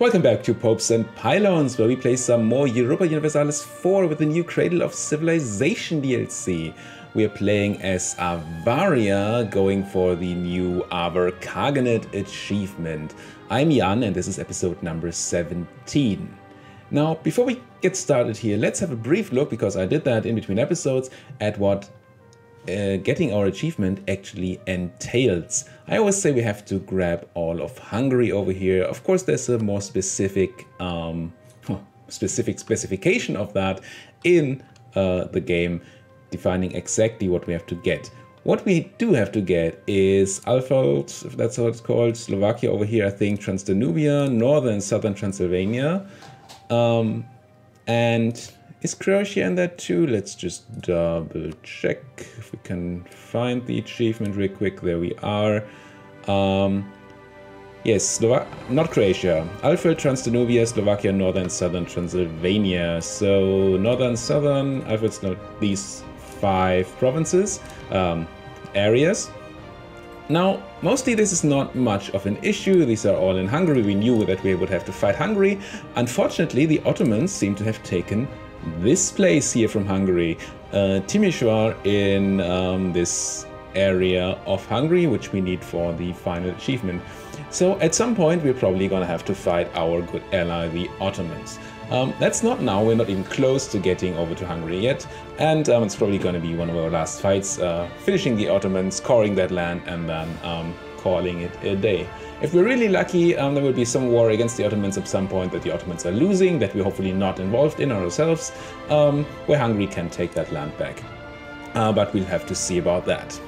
Welcome back to Popes and Pylons, where we play some more Europa Universalis IV with the new Cradle of Civilization DLC. We are playing as Avaria, going for the new Avar Khaganate achievement. I'm Jan, and this is episode number 17. Now, before we get started here, let's have a brief look, because I did that in between episodes, at what getting our achievement actually entails. I always say we have to grab all of Hungary over here. Of course, there's a more specific specification of that in the game, defining exactly what we have to get. What we do have to get is Alfeld, if that's how it's called, Slovakia over here, I think, Transdanubia, northern and southern Transylvania, and is Croatia in that too? Let's just double check if we can find the achievement real quick. There we are. Yes, not Croatia. Alfred, Transdanubia, Slovakia, northern, southern Transylvania. So northern, southern, Alfred's not these 5 provinces, areas. Now, mostly this is not much of an issue. These are all in Hungary. We knew that we would have to fight Hungary. Unfortunately, the Ottomans seem to have taken this place here from Hungary, Timișoara, in this area of Hungary, which we need for the final achievement. So at some point we're probably gonna have to fight our good ally, the Ottomans. That's not now, we're not even close to getting over to Hungary yet, and it's probably gonna be one of our last fights, finishing the Ottomans, coring that land, and then calling it a day. If we're really lucky, there will be some war against the Ottomans at some point that the Ottomans are losing, that we're hopefully not involved in ourselves, where Hungary can take that land back. But we'll have to see about that.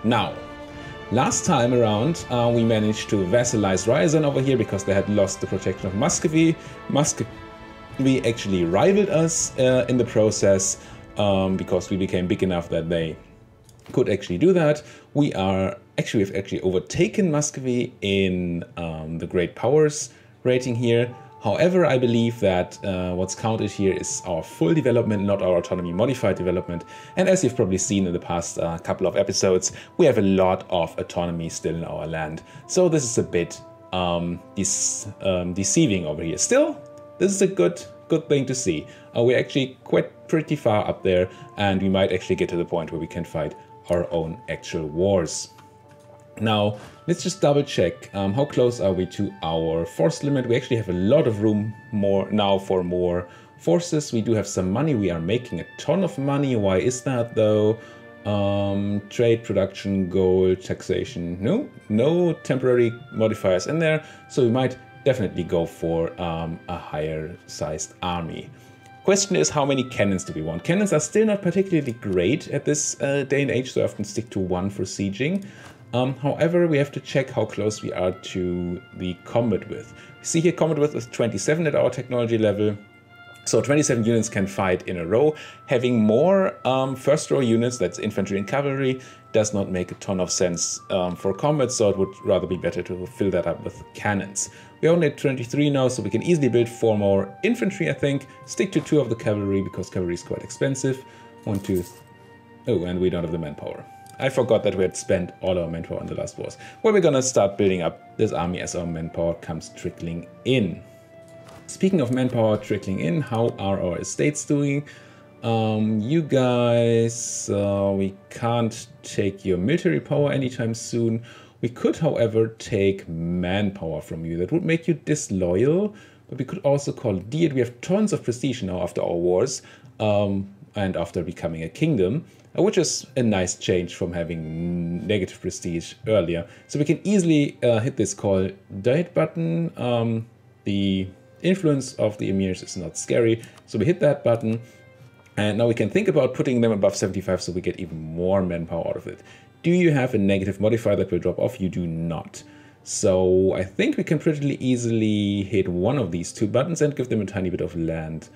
Now, last time around, we managed to vassalize Ryazan over here because they had lost the protection of Muscovy. Muscovy actually rivaled us in the process because we became big enough that they could actually do that. We've actually overtaken Muscovy in the Great Powers rating here. However, I believe that what's counted here is our full development, not our autonomy modified development. And as you've probably seen in the past couple of episodes, we have a lot of autonomy still in our land. So this is a bit deceiving over here. Still, this is a good thing to see. We're actually pretty far up there, and we might actually get to the point where we can fight our own actual wars. Now, let's just double check how close are we to our force limit. We actually have a lot of room now for more forces. We do have some money. We are making a ton of money. Why is that though? Trade, production, gold, taxation. No temporary modifiers in there. So we might definitely go for a higher sized army. Question is, how many cannons do we want? Cannons are still not particularly great at this day and age, so I often stick to 1 for sieging. However, we have to check how close we are to the combat width. You see here combat width is 27 at our technology level. So 27 units can fight in a row. Having more first row units, that's infantry and cavalry, does not make a ton of sense for combat, so it would rather be better to fill that up with cannons. We're only at 23 now, so we can easily build 4 more infantry, I think. Stick to 2 of the cavalry, because cavalry is quite expensive. 1, 2... Oh, and we don't have the manpower. I forgot that we had spent all our manpower on the last wars. Well, we're gonna start building up this army as our manpower comes trickling in. Speaking of manpower trickling in, how are our estates doing? You guys, we can't take your military power anytime soon. We could, however, take manpower from you. That would make you disloyal, but we could also call it. We have tons of prestige now after our wars, and after becoming a kingdom, which is a nice change from having negative prestige earlier. So we can easily hit this call diet button. The influence of the emirs is not scary, so we hit that button. And now we can think about putting them above 75 so we get even more manpower out of it. Do you have a negative modifier that will drop off? You do not. So I think we can pretty easily hit one of these 2 buttons and give them a tiny bit of land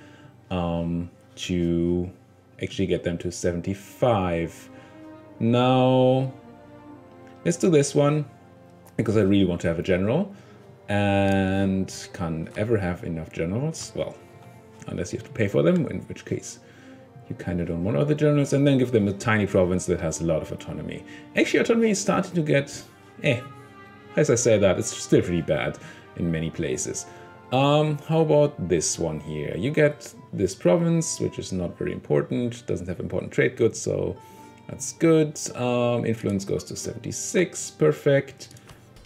to actually get them to 75. Now, let's do this one, because I really want to have a general. And can't ever have enough generals. Well, unless you have to pay for them, in which case you kind of don't want other generals, and then give them a tiny province that has a lot of autonomy. Actually, autonomy is starting to get, as I say that, it's still pretty bad in many places. How about this one here? You get this province, which is not very important, doesn't have important trade goods, so that's good. Influence goes to 76, perfect.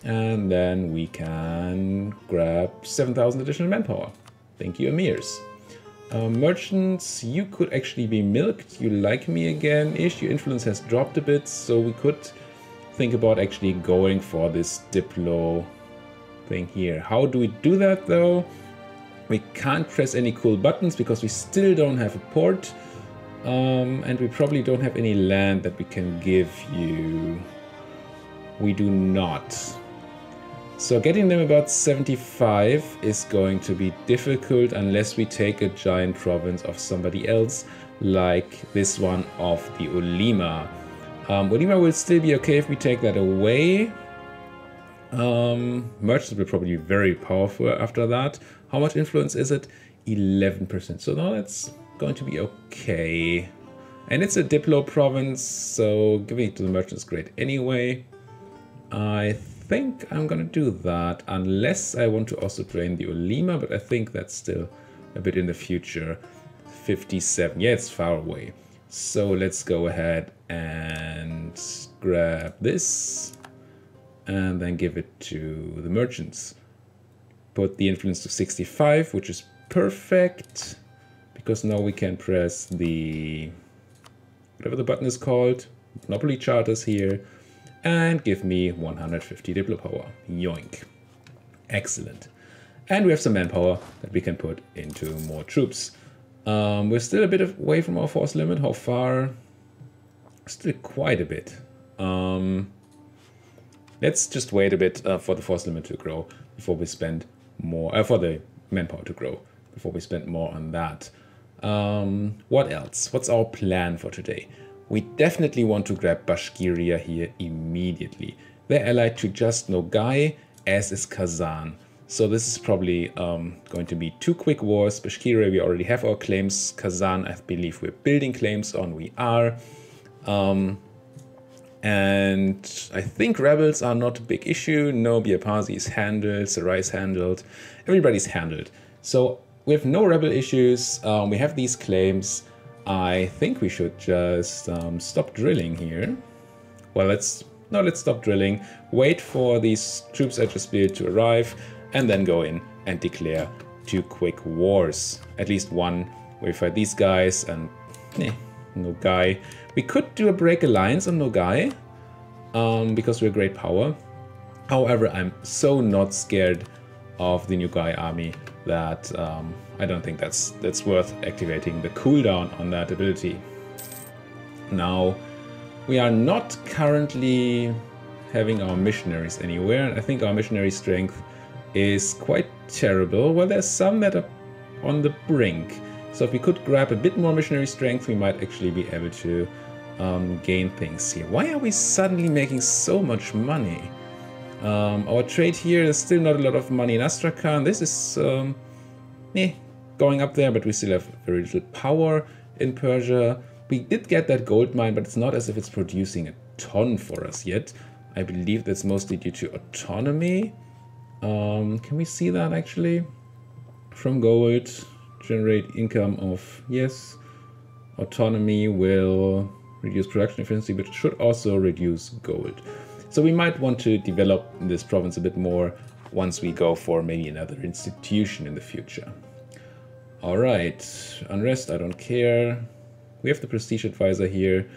And then we can grab 7,000 additional manpower. Thank you, Emirs. Merchants, you could actually be milked. You like me again-ish. Your influence has dropped a bit, so we could think about actually going for this Diplo thing here. How do we do that though? We can't press any cool buttons because we still don't have a port. And we probably don't have any land that we can give you. We do not. So getting them about 75 is going to be difficult unless we take a giant province of somebody else, like this one of the Ulima. Ulima will still be okay if we take that away. Merchants will probably be very powerful after that. How much influence is it? 11%. So now that's going to be okay. And it's a Diplo province, so giving it to the merchants is great anyway. I think I'm gonna do that, unless I want to also drain the Ulima, but I think that's still a bit in the future. 57, yeah, it's far away. So let's go ahead and grab this and then give it to the merchants. Put the influence to 65, which is perfect, because now we can press the, whatever the button is called, Monopoly Charters here, and give me 150 Diplo power. Yoink. Excellent. And we have some manpower that we can put into more troops. We're still a bit away from our force limit. How far? Still quite a bit. Let's just wait a bit for the force limit to grow before we spend more, for the manpower to grow before we spend more on that. What else? What's our plan for today? We definitely want to grab Bashkiria here immediately. They're allied to just Nogai, as is Kazan. So this is probably going to be 2 quick wars. Bashkiria, we already have our claims. Kazan, I believe we're building claims on. We are. And I think rebels are not a big issue. No, Biapazi is handled, Sarai is handled. Everybody's handled. So we have no rebel issues. We have these claims. I think we should just stop drilling here. Well, let's stop drilling. Wait for these troops I just built to arrive, and then go in and declare 2 quick wars. At least one where we fight these guys and Nogai. We could do a break alliance on Nogai because we're great power. However, I'm so not scared of the Nogai army that I don't think that's worth activating the cooldown on that ability. Now, we are not currently having our missionaries anywhere, and I think our missionary strength is quite terrible. Well, there's some that are on the brink. So if we could grab a bit more missionary strength, we might actually be able to gain things here. Why are we suddenly making so much money? Our trade here is still not a lot of money in Astrakhan. This is going up there, but we still have very little power in Persia. We did get that gold mine, but it's not as if it's producing a ton for us yet. I believe that's mostly due to autonomy. Can we see that actually? From gold, generate income of, yes, autonomy will reduce production efficiency, but it should also reduce gold. So we might want to develop this province a bit more once we go for maybe another institution in the future. All right, unrest, I don't care. We have the prestige advisor here.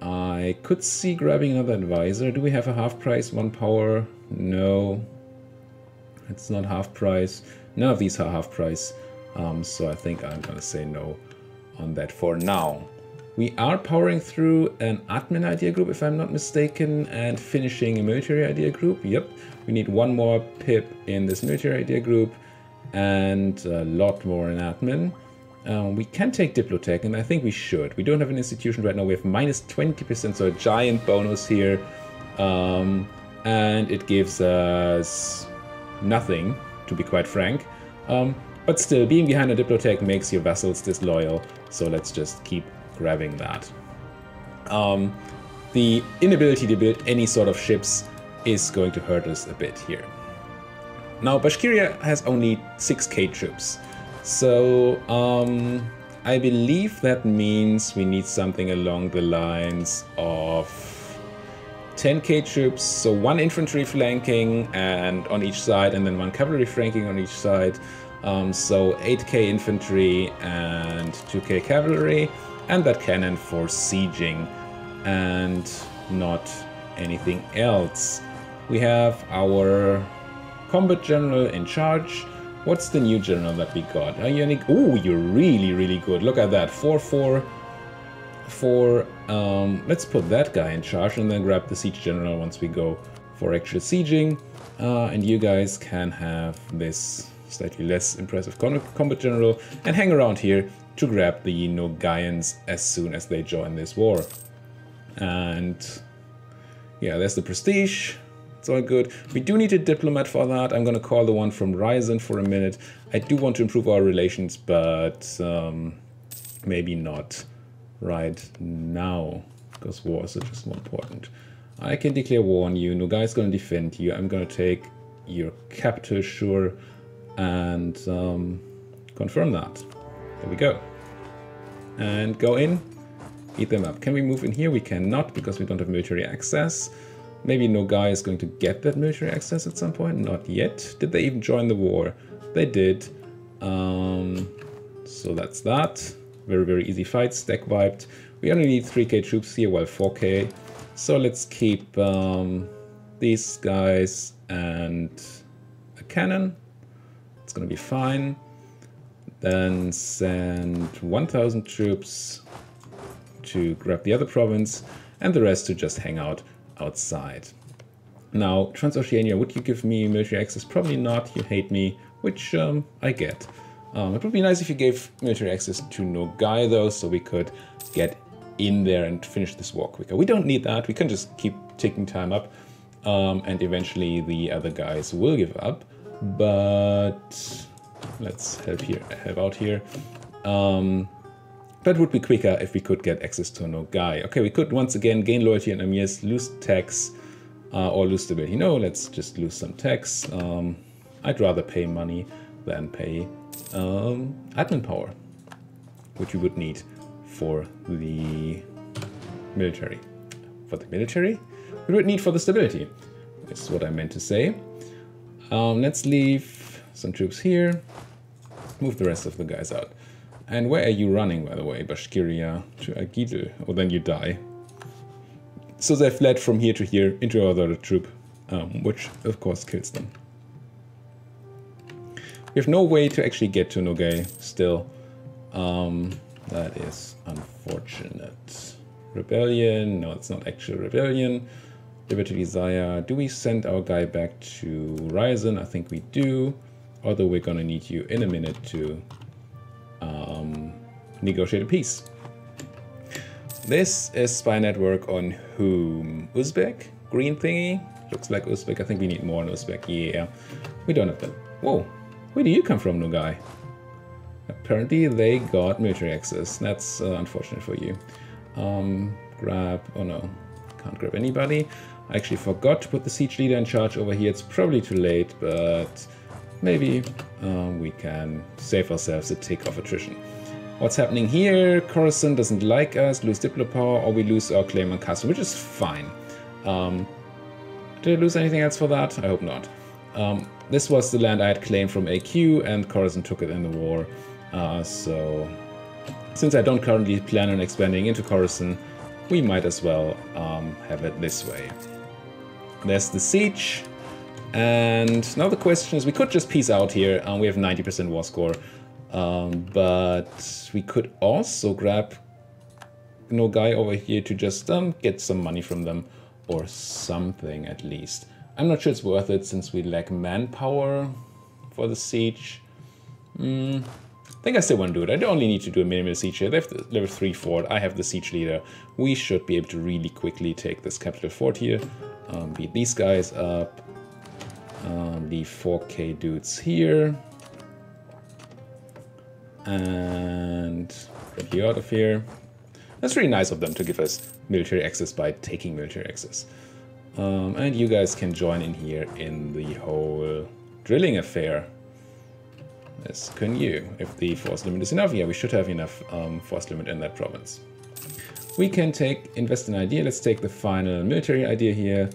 I could see grabbing another advisor. Do we have a half price, 1 power? No, it's not half price. None of these are half price. So I think I'm gonna say no on that for now. We are powering through an admin idea group, if I'm not mistaken, and finishing a military idea group. Yep, we need 1 more pip in this military idea group and a lot more in admin. We can take Diplotech, and I think we should. We don't have an institution right now. We have minus 20%, so a giant bonus here. And it gives us nothing, to be quite frank. But still, being behind a Diplotech makes your vassals disloyal, so let's just keep grabbing that. The inability to build any sort of ships is going to hurt us a bit here. Now, Bashkiria has only 6k troops. So, I believe that means we need something along the lines of 10k troops, so 1 infantry flanking and on each side, and then 1 cavalry flanking on each side. So 8k infantry and 2k cavalry, and that cannon for sieging, and not anything else. We have our combat general in charge. What's the new general that we got? Oh, you're really, really good. Look at that. 4-4. Let's put that guy in charge and then grab the siege general once we go for actual sieging. And you guys can have this slightly less impressive combat general and hang around here to grab the Nogaians as soon as they join this war. And yeah, there's the prestige. It's all good. We do need a diplomat for that. I'm going to call the one from Ryzen for a minute. I do want to improve our relations, but maybe not right now, because wars are just more important. I can declare war on you. Nogai is going to defend you. I'm going to take your capital, sure, and confirm that. There we go. And go in, eat them up. Can we move in here? We cannot, because we don't have military access. Maybe Nogai is going to get that military access at some point. Not yet. Did they even join the war? They did. So that's that. Very, very easy fight. Stack wiped. We only need 3k troops here, well, 4k. So let's keep these guys and a cannon. It's going to be fine. Then send 1,000 troops to grab the other province, and the rest to just hang out outside. Now, Transoceania, would you give me military access? Probably not. You hate me, which I get. It would be nice if you gave military access to Nogai, though, so we could get in there and finish this war quicker. We don't need that. We can just keep taking time up, and eventually the other guys will give up. But let's help out here. But it would be quicker if we could get access to Nogai. Okay, we could once again gain loyalty and emirs, lose tax, or lose stability. No, let's just lose some tax. I'd rather pay money than pay admin power, which we would need for the military. For the military? We would need for the stability. This is what I meant to say. Let's leave some troops here. Move the rest of the guys out. And where are you running, by the way? Bashkiria to Agidel. Oh, then you die. So they fled from here to here into our other troop, which of course kills them. We have no way to actually get to Nogai still. That is unfortunate. Rebellion. No, it's not actual rebellion. Liberty Desire. Do we send our guy back to Ryzen? I think we do. Although we're gonna need you in a minute to negotiate a peace. This is spy network on whom? Uzbek? Green thingy? Looks like Uzbek. I think we need more on Uzbek. Yeah, we don't have them. Whoa, where do you come from, Nogai? Apparently they got military access. That's unfortunate for you. Grab, oh no, can't grab anybody. I actually forgot to put the siege leader in charge over here. It's probably too late, but maybe we can save ourselves a tick of attrition. What's happening here? Coruscant doesn't like us, lose Diplo power, or we lose our claim on castle, which is fine. Did I lose anything else for that? I hope not. This was the land I had claimed from AQ, and Coruscant took it in the war. So, since I don't currently plan on expanding into Coruscant, we might as well have it this way. There's the siege. And now the question is, we could just peace out here. We have 90% war score. But we could also grab Nogai over here to just get some money from them. Or something, at least. I'm not sure it's worth it, since we lack manpower for the siege. I think I still want to do it. I only need to do a minimal siege here. They have the level 3 fort. I have the siege leader. We should be able to really quickly take this capital fort here. Beat these guys up. The 4k dudes here. And get you out of here. That's really nice of them to give us military access by taking military access. And you guys can join in here in the whole drilling affair. Yes, can you? If the force limit is enough, yeah, we should have enough force limit in that province. We can invest in idea. Let's take the final military idea here.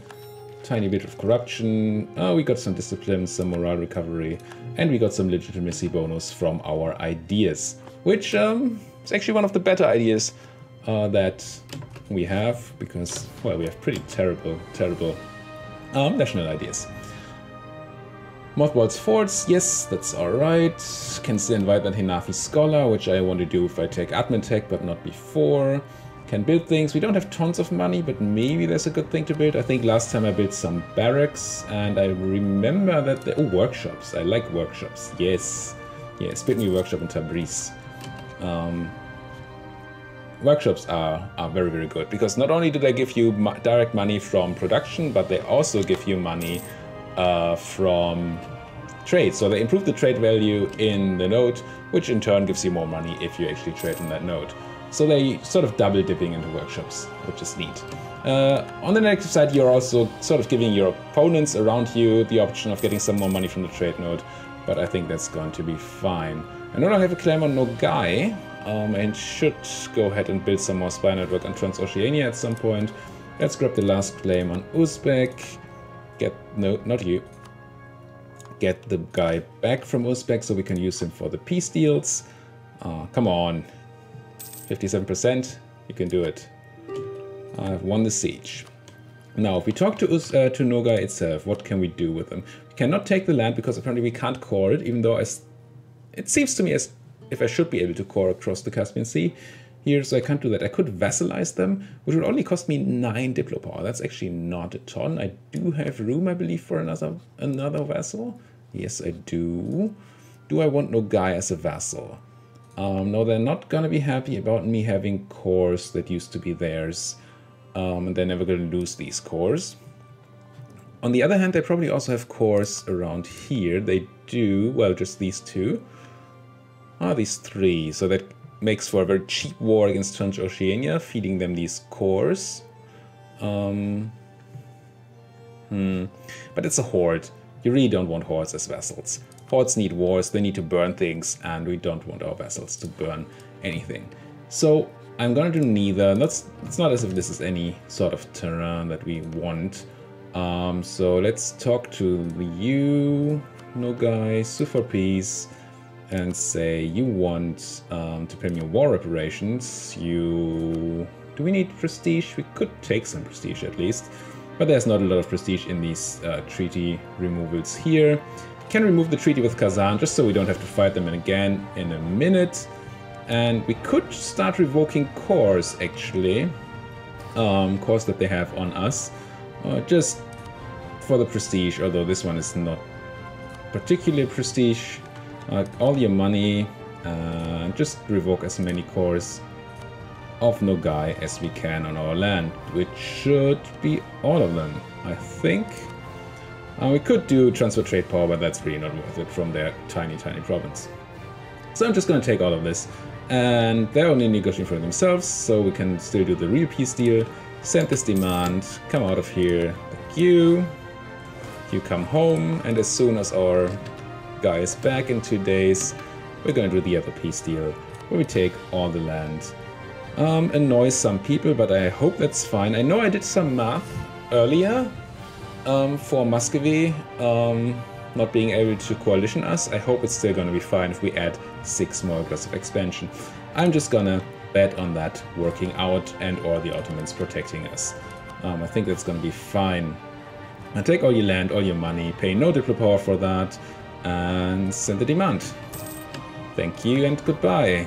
Tiny bit of corruption. Oh, we got some discipline, some morale recovery, and we got some legitimacy bonus from our ideas, which is actually one of the better ideas that we have, because, well, we have pretty terrible national ideas. Mothballs forts, yes, that's alright. Can still invite that Hinafi scholar, which I want to do if I take admin tech, but not before. Can build things. We don't have tons of money, but maybe there's a good thing to build. I think last time I built some barracks, and I remember that workshops. I like workshops. Yes. Yes, build me a workshop in Tabriz. Workshops are very, very good, because not only do they give you direct money from production, but they also give you money from trade. So they improve the trade value in the node, which in turn gives you more money if you actually trade in that node. So they sort of double dipping into workshops, which is neat. On the negative side, you're also sort of giving your opponents around you the option of getting some more money from the trade node, but I think that's going to be fine. I know I have a claim on Nogai, and should go ahead and build some more spy network on Transoceania at some point. Let's grab the last claim on Uzbek. No, not you. Get the guy back from Uzbek so we can use him for the peace deals. Come on. 57%, you can do it. I've won the siege. Now, if we talk to Nogai itself, what can we do with them? We cannot take the land because apparently we can't core it, even though it seems to me as if I should be able to core across the Caspian Sea here, so I can't do that. I could vassalize them, which would only cost me 9 Diplo power. That's actually not a ton. I do have room, I believe, for another vassal. Yes, I do. Do I want Nogai as a vassal? No, they're not going to be happy about me having cores that used to be theirs, and they're never going to lose these cores. On the other hand, they probably also have cores around here. They do, well, just these two. These three. So that makes for a very cheap war against Transoceania, feeding them these cores. But it's a horde. You really don't want hordes as vassals. Hordes need wars, they need to burn things, and we don't want our vassals to burn anything. So I'm gonna do neither. It's not as if this is any sort of terrain that we want. So let's talk to you, Nogai, sue for peace, and say you want to pay me war reparations. Do we need prestige? We could take some prestige at least, but there's not a lot of prestige in these treaty removals here. Can remove the treaty with Kazan just so we don't have to fight them again in a minute. And we could start revoking cores, actually. Cores that they have on us. Just for the prestige, although this one is not particularly prestige. All your money, just revoke as many cores of Nogai as we can on our land, which should be all of them, I think. We could do transfer trade power, but that's really not worth it from their tiny, tiny province. So I'm just going to take all of this, and they're only negotiating for themselves, so we can still do the real peace deal. Send this demand, come out of here, thank you. You come home, and as soon as our guy is back in 2 days, we're going to do the other peace deal, where we take all the land. Annoys some people, but I hope that's fine. I know I did some math earlier for Muscovy not being able to coalition us. I hope it's still going to be fine if we add 6 more aggressive expansion. I'm just gonna bet on that working out and or the Ottomans protecting us. I think that's going to be fine. And take all your land, all your money, pay no diplo power for that, and send the demand. Thank you and goodbye.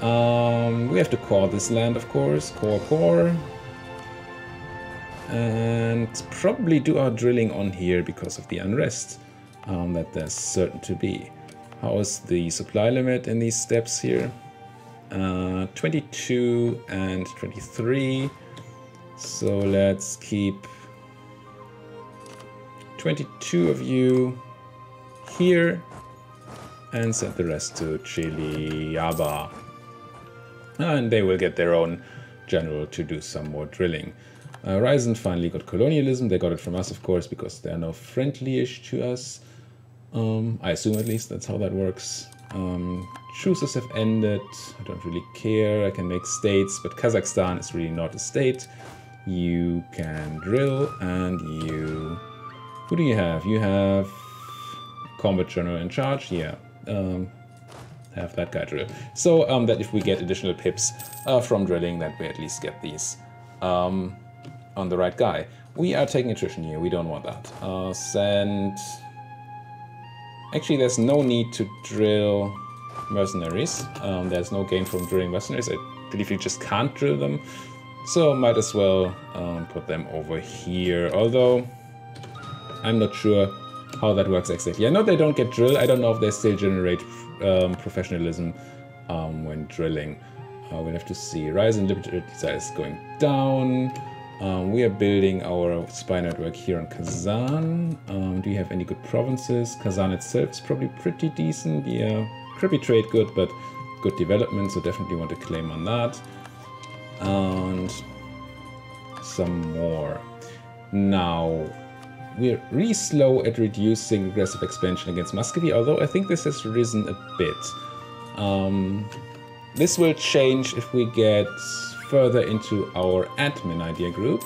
We have to core this land, of course. Core. And probably do our drilling on here because of the unrest that there's certain to be. How is the supply limit in these steps here? 22 and 23. So let's keep 22 of you here and send the rest to Chiliaba. And they will get their own general to do some more drilling. Ryzen finally got colonialism. They got it from us, of course, because they're now friendly-ish to us. I assume at least that's how that works. Truces have ended. I don't really care. I can make states, but Kazakhstan is really not a state. You can drill, and you... Who do you have? You have combat general in charge. Yeah. Have that guy drill. So that if we get additional pips from drilling, that we at least get these on the right guy. We are taking attrition here. We don't want that. Send... Actually, there's no need to drill mercenaries. There's no gain from drilling mercenaries. I believe you just can't drill them. So might as well put them over here. Although I'm not sure how that works exactly. I know they don't get drilled. I don't know if they still generate professionalism when drilling. We'll have to see. Rise in limited desire is going down. We are building our spy network here in Kazan. Do you have any good provinces? Kazan itself is probably pretty decent. Yeah, crappy trade good, but good development, so definitely want to claim on that. And some more. Now, we're really slow at reducing aggressive expansion against Muscovy, although I think this has risen a bit. This will change if we get further into our admin idea group.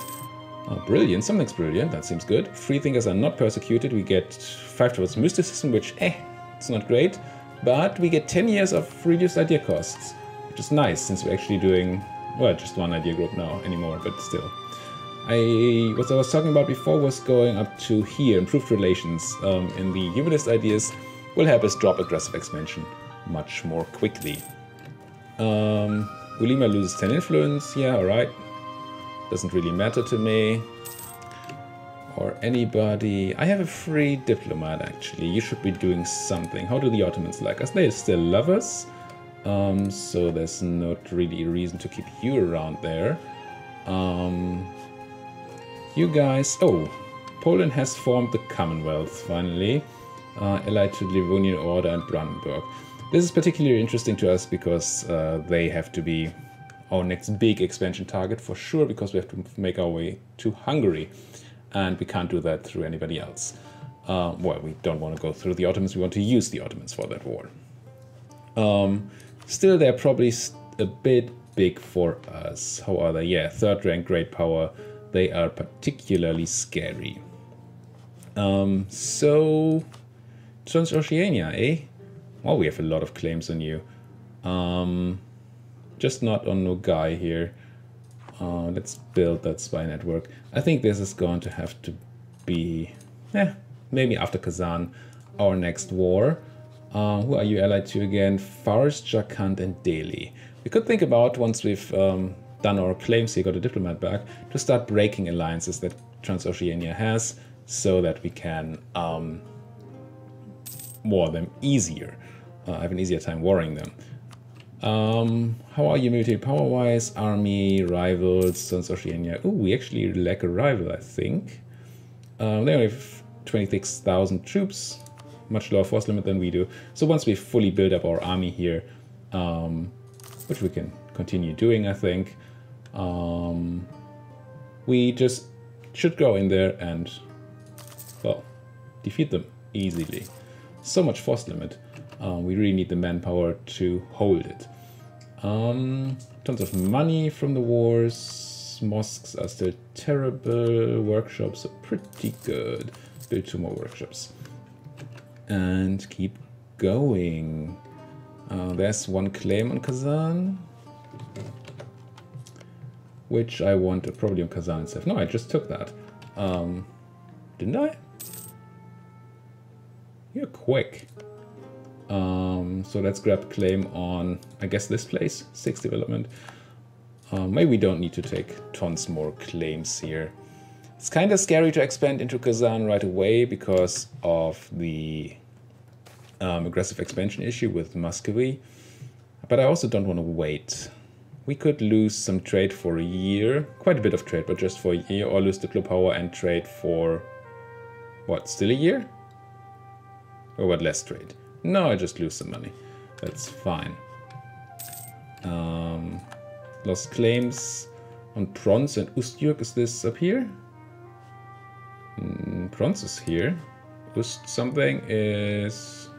Oh, brilliant. Something's brilliant. That seems good. Free thinkers are not persecuted. We get 5 towards mysticism, which, it's not great. But we get 10 years of reduced idea costs, which is nice since we're actually doing, well, just one idea group now anymore, but still. What I was talking about before was going up to here. Improved relations in the humanist ideas will help us drop aggressive expansion much more quickly. Ulima loses 10 influence. Yeah, alright. Doesn't really matter to me. Or anybody. I have a free diplomat, actually. You should be doing something. How do the Ottomans like us? They still love us. So there's not really a reason to keep you around there. You guys... Oh, Poland has formed the Commonwealth, finally. Allied to the Livonian Order and Brandenburg. This is particularly interesting to us because they have to be our next big expansion target for sure, because we have to make our way to Hungary, and we can't do that through anybody else. Well, we don't want to go through the Ottomans, we want to use the Ottomans for that war. Still, they're probably a bit big for us. How are they? Yeah, 3rd rank, great power. They are particularly scary. So, Transoceania, eh? Well, we have a lot of claims on you. Just not on Nogai here. Let's build that spy network. I think this is going to have to be, maybe after Kazan, our next war. Who are you allied to again? Fars, Jharkhand, and Delhi. We could think about, once we've done our claims here, got a diplomat back, to start breaking alliances that Transoceania has, so that we can war them easier. Have an easier time warring them. How are you military power-wise? Army, rivals, Transoceania. Oh, we actually lack a rival, I think. They only have 26,000 troops, much lower force limit than we do. So once we fully build up our army here, which we can continue doing, I think, we just should go in there and, well, defeat them easily. So much force limit. We really need the manpower to hold it. Tons of money from the wars. Mosques are still terrible. Workshops are pretty good. Build 2 more workshops. And keep going. There's 1 claim on Kazan, which I want probably on Kazan itself. No, I just took that. Didn't I? You're quick. So let's grab claim on, I guess, this place, 6 development. Maybe we don't need to take tons more claims here. It's kind of scary to expand into Kazan right away because of the aggressive expansion issue with Muscovy. But I also don't want to wait. We could lose some trade for a year, quite a bit of trade, but just for a year, or lose diplo power and trade for, what, still a year? Or what, less trade? No, I just lose some money. That's fine. Lost claims. On Bronze and Ustjurk, is this up here? Bronze is here. Ust something is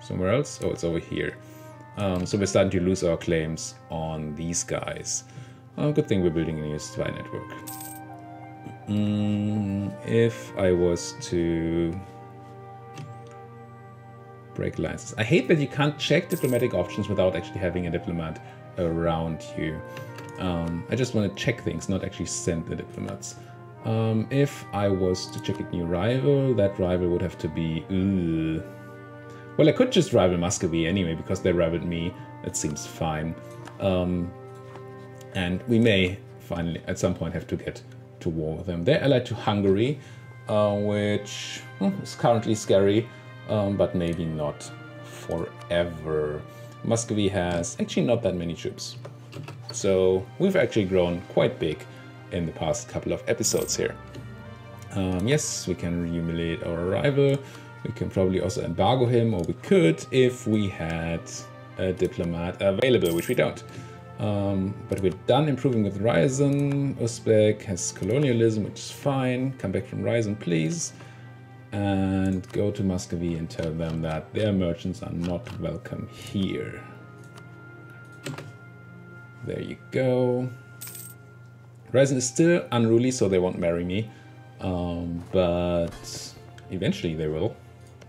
somewhere else. Oh, it's over here. So we're starting to lose our claims on these guys. Good thing we're building a new spy network. If I was to break alliances. I hate that you can't check diplomatic options without actually having a diplomat around you. I just want to check things, not actually send the diplomats. If I was to check a new rival, that rival would have to be... Well, I could just rival Muscovy anyway, because they rivaled me. It seems fine. And we may finally, at some point, have to get to war with them. They're allied to Hungary, which is currently scary, but maybe not forever. Muscovy has actually not that many troops. So we've actually grown quite big in the past couple of episodes here. Yes, we can humiliate our rival. We can probably also embargo him, or we could if we had a diplomat available, which we don't. But we're done improving with Ryazan. Uzbek has colonialism, which is fine. Come back from Ryazan, please. And go to Muscovy and tell them that their merchants are not welcome here. There you go. Ryazan is still unruly, so they won't marry me. But eventually they will.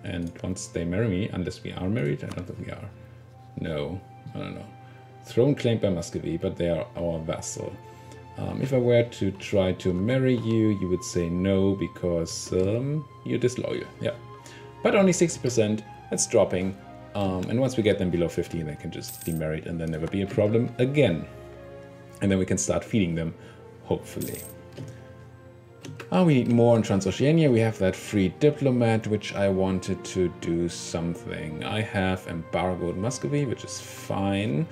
And once they marry me, unless we are married, I don't think we are. No, I don't know. Throne claimed by Muscovy, but they are our vassal. If I were to try to marry you, you would say no, because you're disloyal. Yeah, but only 60%. That's dropping. And once we get them below 50, they can just be married and then never be a problem again. And then we can start feeding them, hopefully. We need more in Transoceania. We have that free diplomat, which I wanted to do something. I have embargoed Muscovy, which is fine.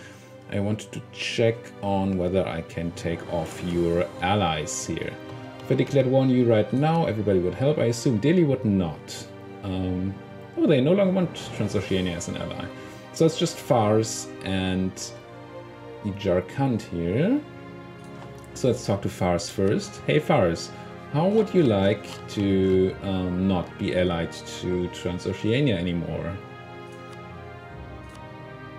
I wanted to check on whether I can take off your allies here. If I declared war on you right now, everybody would help. I assume Delhi would not. Oh, they no longer want Transoceania as an ally. So it's just Fars and Jharkhand here. So let's talk to Fars first. Hey Fars, how would you like to not be allied to Transoceania anymore?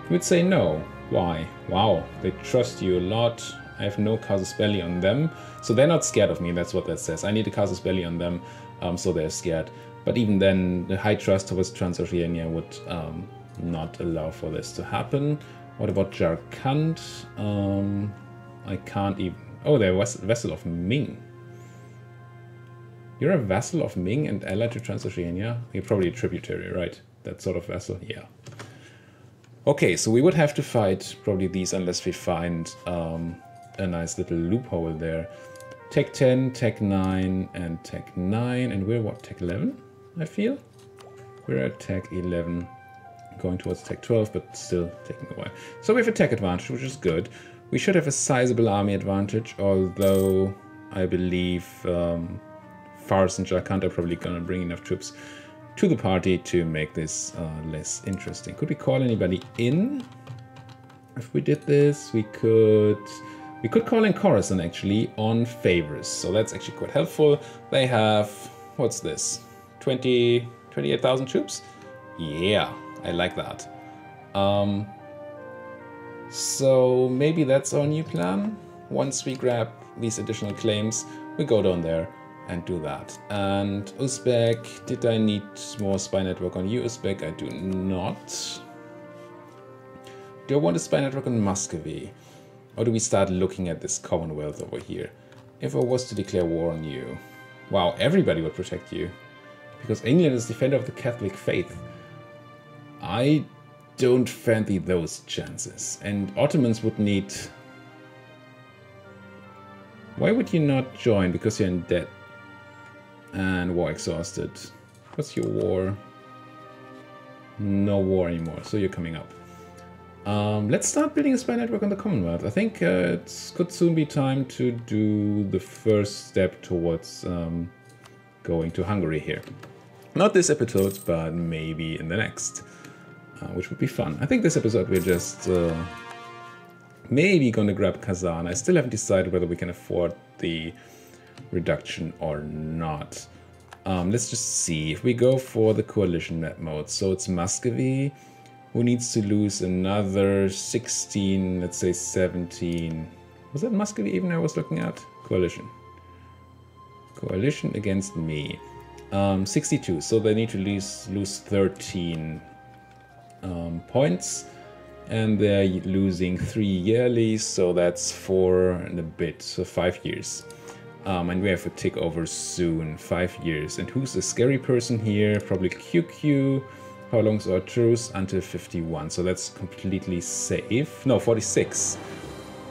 You would say no. Why? Wow, they trust you a lot. I have no casus belli on them. So they're not scared of me, that's what that says. I need a casus belli on them, so they're scared. But even then, the high trust towards Transoceania would not allow for this to happen. What about Jharkhand? I can't even... Oh, they're a vassal of Ming. You're a vassal of Ming and allied to Transoceania? You're probably a tributary, right? That sort of vassal? Yeah. Okay, so we would have to fight probably these unless we find a nice little loophole there. Tech 10, Tech 9, and Tech 9. And we're what, Tech 11, I feel? We're at Tech 11, going towards Tech 12, but still taking a while. So we have a tech advantage, which is good. We should have a sizable army advantage, although I believe Fars and Jharkhand are probably going to bring enough troops to the party to make this less interesting. Could we call anybody in? If we did this, we could call in Khorasan actually on favors. So that's actually quite helpful. They have, what's this? 28,000 troops? Yeah, I like that. So maybe that's our new plan. Once we grab these additional claims, we go down there and do that. And Uzbek, did I need more spy network on you, Uzbek? I do not. Do I want a spy network on Muscovy? Or do we start looking at this Commonwealth over here? If I was to declare war on you, wow, everybody would protect you. Because England is defender of the Catholic faith. I don't fancy those chances. And Ottomans would need... Why would you not join? Because you're in debt. And war exhausted. What's your war? No war anymore, so you're coming up. Let's start building a spy network on the Commonwealth. I think it could soon be time to do the first step towards going to Hungary here. Not this episode, but maybe in the next, which would be fun. I think this episode we're just Maybe gonna grab Kazan. I still haven't decided whether we can afford the reduction or not. Let's just see. If we go for the coalition map mode, so it's Muscovy, who needs to lose another 16, let's say 17. Was that Muscovy even I was looking at? Coalition. Coalition against me. 62, so they need to lose 13 points. And they're losing 3 yearly, so that's 4 and a bit, so 5 years. And we have to take over soon, 5 years. And who's the scary person here? Probably QQ. How long's our truce? Until 51, so that's completely safe. No, 46.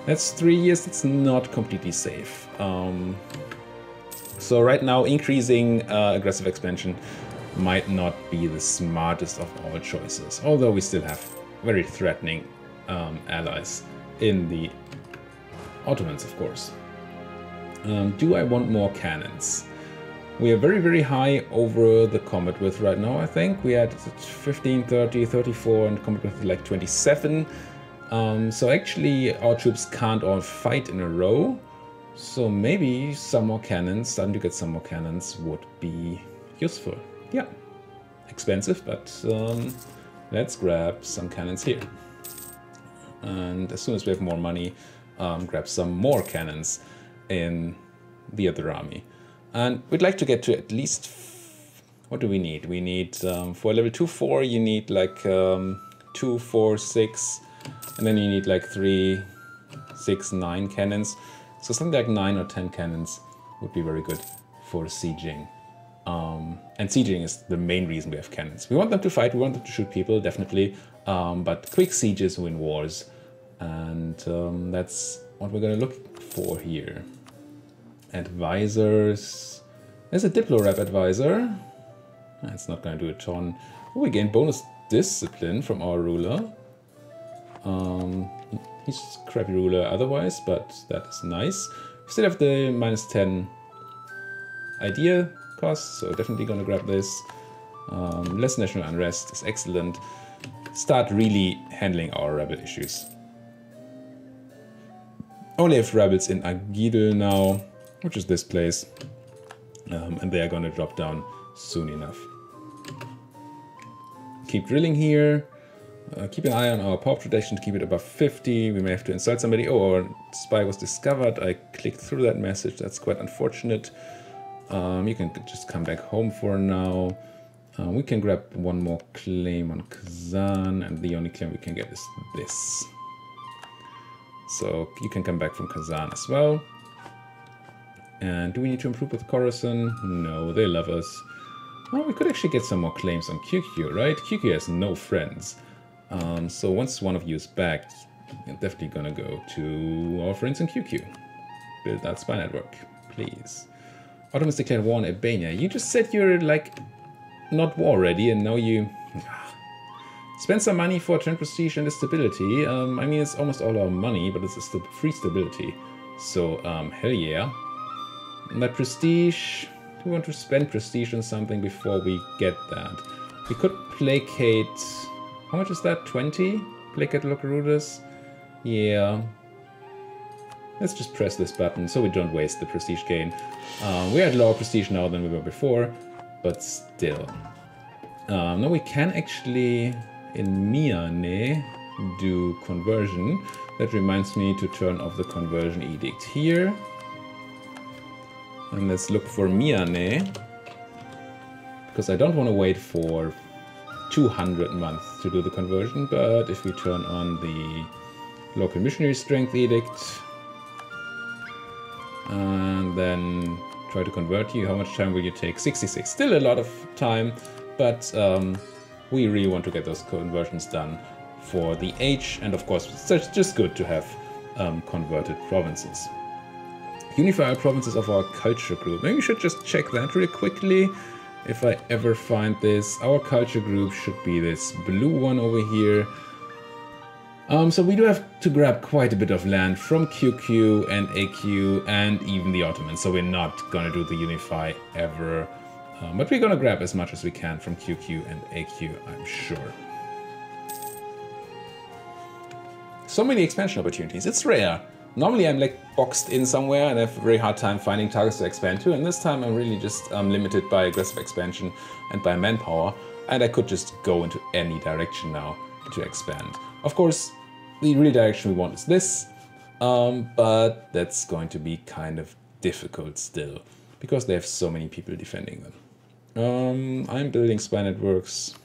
That's 3 years, that's not completely safe. So right now, increasing aggressive expansion might not be the smartest of all choices. Although we still have very threatening allies in the Ottomans, of course. Do I want more cannons? We are very, very high over the combat width right now, I think. We had 15, 30, 34 and combat width like 27. So actually our troops can't all fight in a row. So maybe some more cannons, starting to get some more cannons would be useful. Yeah, expensive, but let's grab some cannons here. And as soon as we have more money, grab some more cannons in the other army. And we'd like to get to at least, what do we need? We need, for level 2-4, you need like 2, 4, 6, and then you need like 3, 6, 9 cannons. So something like 9 or 10 cannons would be very good for sieging. And sieging is the main reason we have cannons. We want them to fight, we want them to shoot people, definitely, but quick sieges win wars. And that's what we're going to look for here. Advisors. There's a Diplorep advisor. It's not going to do a ton. Oh, we gain bonus discipline from our ruler. He's crappy ruler otherwise, but that is nice. We still have the -10 idea cost, so definitely going to grab this. Less national unrest is excellent. Start really handling our rebel issues. Only have rebels in Agidel now, which is this place, and they are going to drop down soon enough. Keep drilling here. Keep an eye on our power protection to keep it above 50. We may have to insult somebody. Oh, our spy was discovered. I clicked through that message. That's quite unfortunate. You can just come back home for now. We can grab one more claim on Kazan, and the only claim we can get is this. So you can come back from Kazan as well. And do we need to improve with Khorasan? No, they love us. Well, we could actually get some more claims on QQ, right? QQ has no friends. So once one of you is back, you're definitely gonna go to our friends in QQ. Build that spy network, please. Ottomans declared war on Albania. You just said you're like not war ready, and now you spend some money for trend prestige and stability. I mean, it's almost all our money, but it's just free stability. So hell yeah. And that prestige, we want to spend prestige on something before we get that. We could placate. How much is that? 20? Placate Locarudas? Yeah. Let's just press this button so we don't waste the prestige gain. We're at lower prestige now than we were before, but still. Now we can actually, in Miane, do conversion. That reminds me to turn off the conversion edict here. And let's look for Miane, because I don't want to wait for 200 months to do the conversion, but if we turn on the local missionary strength edict and then try to convert you, how much time will you take? 66. Still a lot of time, but we really want to get those conversions done for the age, and of course it's just good to have converted provinces. Unify our provinces of our culture group. Maybe we should just check that really quickly. If I ever find this, our culture group should be this blue one over here. So we do have to grab quite a bit of land from QQ and AQ and even the Ottomans. So we're not gonna do the Unify ever, but we're gonna grab as much as we can from QQ and AQ, I'm sure. so many expansion opportunities. It's rare. Normally I'm like boxed in somewhere and I have a very hard time finding targets to expand to, and this time I'm really just limited by aggressive expansion and by manpower, and I could just go into any direction now to expand. Of course, the real direction we want is this, but that's going to be kind of difficult still, because they have so many people defending them. I'm building spy networks.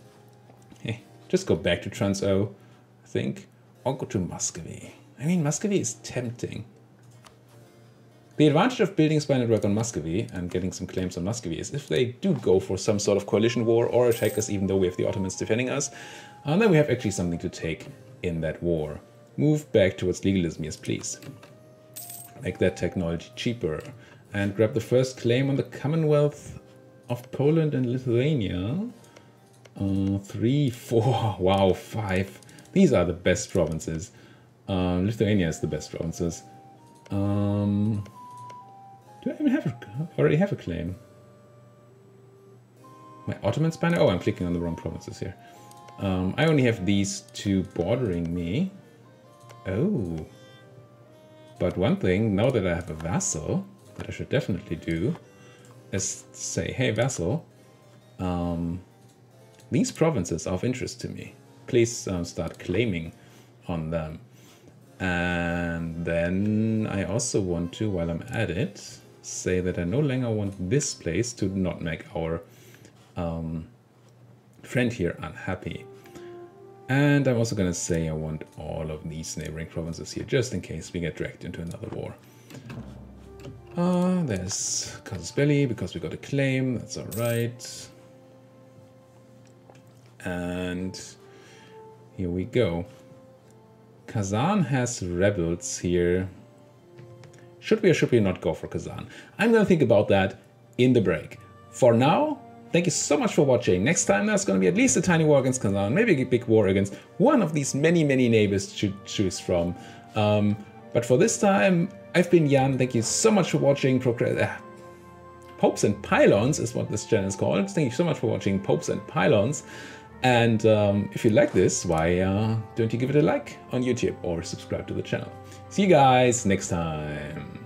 Hey, just go back to Trans-O, I think, or go to Muscovy. I mean, Muscovy is tempting. The advantage of building a spy network on Muscovy and getting some claims on Muscovy is if they do go for some sort of coalition war or attack us, even though we have the Ottomans defending us, then we have actually something to take in that war. Move back towards legalism, yes please. Make that technology cheaper. And grab the first claim on the Commonwealth of Poland and Lithuania. 3, 4, wow, 5. These are the best provinces. Lithuania is the best provinces. Do I even have already have a claim? My Ottoman spanner? Oh, I'm clicking on the wrong provinces here. I only have these two bordering me. Oh. But one thing, now that I have a vassal, that I should definitely do, is say, hey vassal, these provinces are of interest to me. Please start claiming on them. And then I also want to, while I'm at it, say that I no longer want this place to not make our friend here unhappy. And I'm also going to say I want all of these neighboring provinces here, just in case we get dragged into another war. There's Casus Belli, because we got a claim, that's alright. And here we go. Kazan has rebels here. Should we or should we not go for Kazan? I'm going to think about that in the break. For now, thank you so much for watching. Next time there's going to be at least a tiny war against Kazan, maybe a big war against one of these many neighbors to choose from. But for this time, I've been Jan. Thank you so much for watching. Popes and Pylons is what this channel is called. Thank you so much for watching Popes and Pylons. And if you like this, why don't you give it a like on YouTube or subscribe to the channel. See you guys next time.